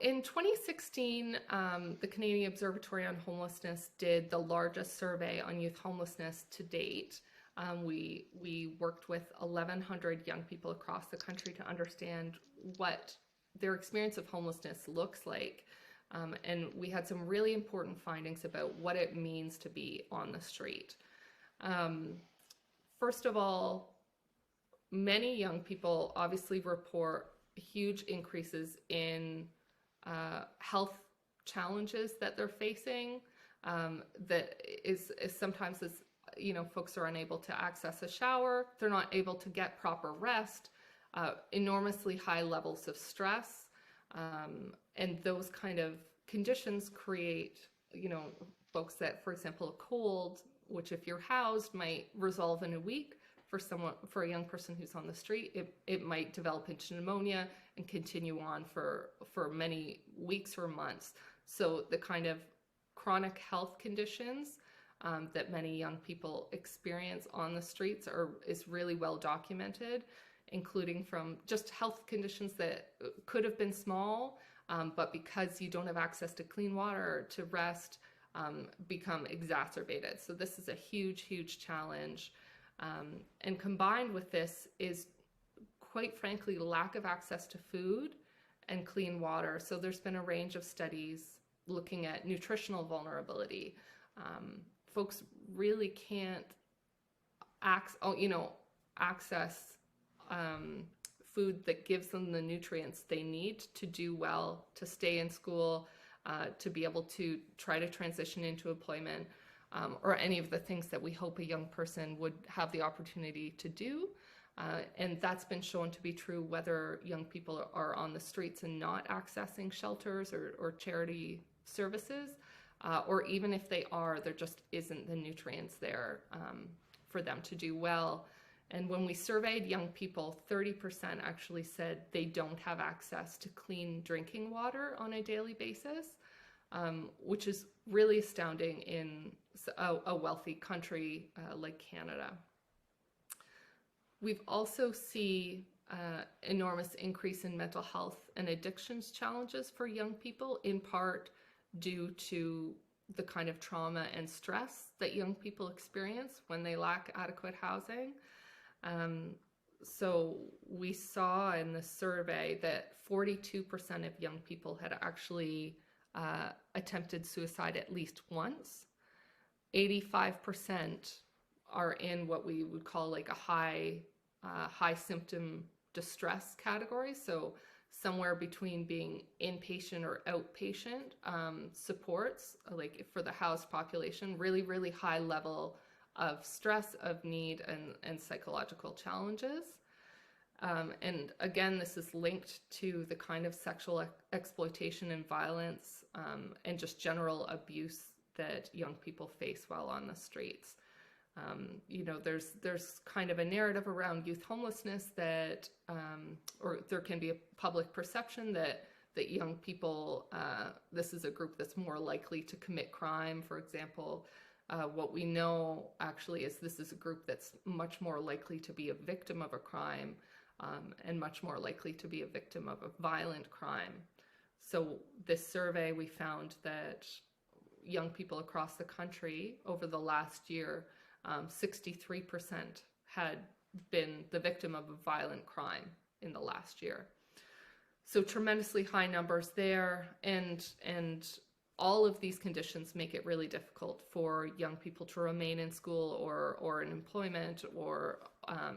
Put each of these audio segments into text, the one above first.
In 2016, the Canadian Observatory on Homelessness did the largest survey on youth homelessness to date. We worked with 1,100 young people across the country to understand what their experience of homelessness looks like. And we had some really important findings about what it means to be on the street. First of all, many young people obviously report huge increases in health challenges that they're facing. That is sometimes as folks are unable to access a shower, they're not able to get proper rest, enormously high levels of stress, and those kind of conditions create folks that, for example, a cold, which if you're housed might resolve in a week, for a young person who's on the street, it might develop into pneumonia and continue on for many weeks or months. So the kind of chronic health conditions that many young people experience on the streets is really well documented, including from just health conditions that could have been small, but because you don't have access to clean water to rest, become exacerbated. So this is a huge, huge challenge. And combined with this is, quite frankly, lack of access to food and clean water. So there's been a range of studies looking at nutritional vulnerability. Folks really can't access food that gives them the nutrients they need to do well, to stay in school, to be able to try to transition into employment. Or any of the things that we hope a young person would have the opportunity to do. And that's been shown to be true whether young people are on the streets and not accessing shelters or charity services, or even if they are, there just isn't the nutrients there for them to do well. And when we surveyed young people, 30% actually said they don't have access to clean drinking water on a daily basis. Which is really astounding in a wealthy country like Canada. We've also seen enormous increase in mental health and addictions challenges for young people, in part due to the kind of trauma and stress that young people experience when they lack adequate housing. So we saw in the survey that 42% of young people had actually attempted suicide at least once. 85% are in what we would call like a high symptom distress category. So somewhere between being inpatient or outpatient supports, like for the housed population, really, really high level of stress, of need, and psychological challenges. And again, this is linked to the kind of sexual exploitation and violence and just general abuse that young people face while on the streets. There's kind of a narrative around youth homelessness that, or there can be a public perception that young people, this is a group that's more likely to commit crime, for example. What we know actually is this is a group that's much more likely to be a victim of a crime. And much more likely to be a victim of a violent crime. So this survey, we found that young people across the country over the last year, 63% had been the victim of a violent crime in the last year. So tremendously high numbers there, and all of these conditions make it really difficult for young people to remain in school or in employment or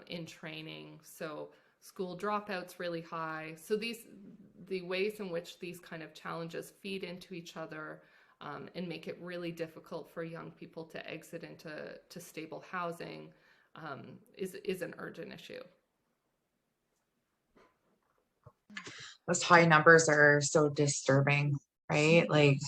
in training. So school dropouts really high. So the ways in which these kind of challenges feed into each other and make it really difficult for young people to exit into stable housing is an urgent issue. Those high numbers are so disturbing, right? Like